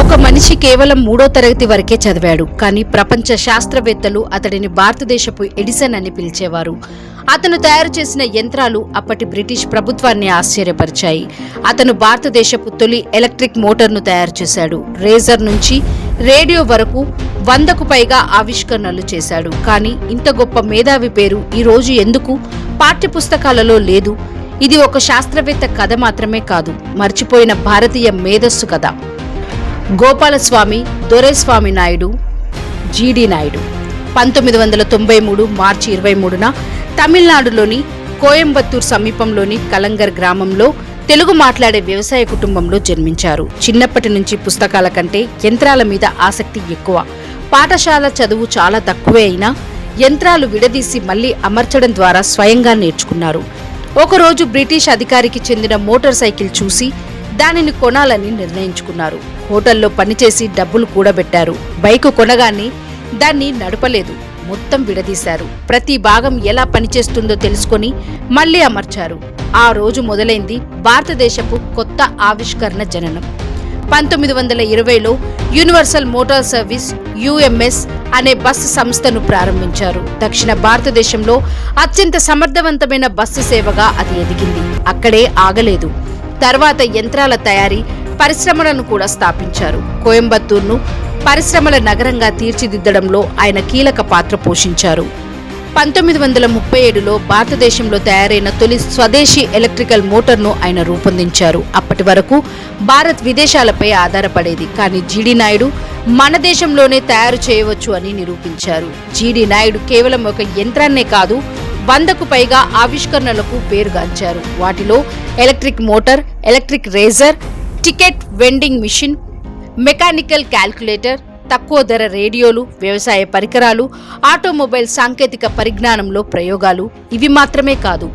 ఒక మనిషి కేవలం 3వ తరగతి వరకే చదివాడు. కానీ ప్రపంచ శాస్త్రవేత్తలు అతడిని భారతదేశపు ఎడిసన్ అని పిలిచేవారు. అతను తయారు చేసిన యంత్రాలు అప్పటి బ్రిటిష్ ప్రభుత్వాన్ని ఆశ్చర్యపరిచాయి. అతను భారతదేశపు తొలి ఎలక్ట్రిక్ మోటార్ను తయారు చేశాడు. రేజర్ నుంచి రేడియో వరకు 100కు పైగా ఆవిష్కరణలు చేశాడు. కానీ ఇంత గొప్ప మేధావి పేరు ఈ రోజు ఎందుకు పాఠ్యపుస్తకాలలో లేదు? ఇది ఒక శాస్త్రవేత్త కథ మాత్రమే కాదు, మర్చిపోయిన భారతీయ మేధస్సు కథ. గోపాలస్వామి దొరైస్వామి నాయుడు, జీడి నాయుడు 1993 మార్చి 23న తమిళనాడులోని కోయంబత్తూర్ సమీపంలోని కలంగర్ గ్రామంలో తెలుగు మాట్లాడే వ్యవసాయ కుటుంబంలో జన్మించారు. చిన్నప్పటి నుంచి పుస్తకాల కంటే యంత్రాల మీద ఆసక్తి ఎక్కువ. పాఠశాల చదువు చాలా తక్కువే అయినా యంత్రాలు విడదీసి మళ్లీ అమర్చడం ద్వారా స్వయంగా నేర్చుకున్నారు. ఒకరోజు బ్రిటిష్ అధికారికి చెందిన మోటార్ సైకిల్ చూసి దానిని కొనాలని నిర్ణయించుకున్నారు. హోటల్లో పనిచేసి డబ్బులు కూడబెట్టారు. బైకు కొనగానే దాన్ని నడపలేదు, మొత్తం విడదీశారు. ప్రతి భాగం ఎలా పనిచేస్తుందో తెలుసుకొని మళ్లీ అమర్చారు. ఆ రోజు మొదలైంది భారతదేశపు కొత్త ఆవిష్కరణ జననం. 1920లో యూనివర్సల్ మోటార్ సర్వీస్ యుఎంఎస్ అనే బస్సు సంస్థను ప్రారంభించారు. దక్షిణ భారతదేశంలో అత్యంత సమర్థవంతమైన బస్సు సేవగా అది ఎదిగింది. అక్కడే ఆగలేదు. తర్వాత యంత్రాల తయారీ పరిశ్రమలను కూడా స్థాపించారు. కోయంబత్తూర్ను పరిశ్రమల నగరంగా తీర్చిదిద్దడంలో ఆయన కీలక పాత్ర పోషించారు. 1937లో భారతదేశంలో తయారైన తొలి స్వదేశీ ఎలక్ట్రికల్ మోటార్ను ఆయన రూపొందించారు. అప్పటి వరకు భారత్ విదేశాలపై ఆధారపడేది. కానీ జీడి నాయుడు మన దేశంలోనే తయారు చేయవచ్చు అని నిరూపించారు. జీడి నాయుడు కేవలం ఒక యంత్రాన్నే కాదు, 100కు పైగా ఆవిష్కరణలకు పేరుగాంచారు. వాటిలో electric motor, electric razor, ticket vending machine, mechanical calculator, తక్కువ ధర రేడియోలు, వ్యవసాయ పరికరాలు, ఆటోమొబైల్ సాంకేతిక పరిజ్ఞానంలో ప్రయోగాలు. ఇవి మాత్రమే కాదు,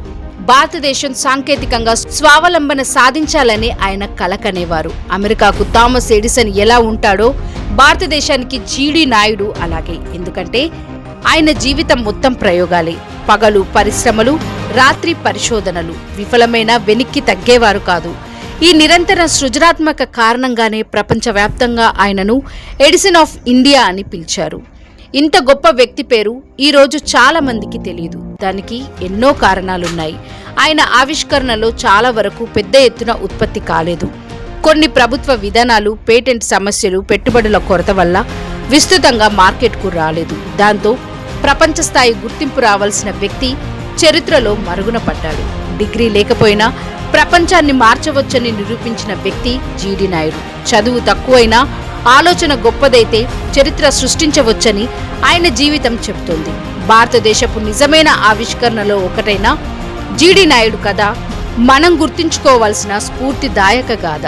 భారతదేశం సాంకేతికంగా స్వావలంబన సాధించాలని ఆయన కలకనేవారు. అమెరికాకు థామస్ ఎడిసన్ ఎలా ఉంటాడో భారతదేశానికి జీడి నాయుడు అలాగే. ఎందుకంటే ఆయన జీవితం మొత్తం ప్రయోగాలే. పగలు పరిశ్రమలు, రాత్రి పరిశోధనలు. విఫలమైన వెనక్కి తగ్గేవారు కాదు. ఈ నిరంతర సృజనాత్మక కారణంగానే ప్రపంచవ్యాప్తంగా ఆయనను ఎడిసన్ ఆఫ్ ఇండియా అని పిలిచారు. ఇంత గొప్ప వ్యక్తి పేరు ఈ రోజు చాలా మందికి తెలియదు. దానికి ఎన్నో కారణాలున్నాయి. ఆయన ఆవిష్కరణలో చాలా వరకు పెద్ద ఎత్తున ఉత్పత్తి కాలేదు. కొన్ని ప్రభుత్వ విధానాలు, పేటెంట్ సమస్యలు, పెట్టుబడుల కొరత వల్ల విస్తృతంగా మార్కెట్కు రాలేదు. దాంతో ప్రపంచ స్థాయి గుర్తింపు రావాల్సిన వ్యక్తి చరిత్రలో మరుగున పడ్డాడు. డిగ్రీ లేకపోయినా ప్రపంచాన్ని మార్చవచ్చని నిరూపించిన వ్యక్తి జీడి నాయుడు. చదువు తక్కువైనా ఆలోచన గొప్పదైతే చరిత్ర సృష్టించవచ్చని ఆయన జీవితం చెబుతోంది. భారతదేశపు నిజమైన ఆవిష్కరణలో ఒకటైన జీడి నాయుడు కథ మనం గుర్తుంచుకోవాల్సిన స్ఫూర్తిదాయక గాథ.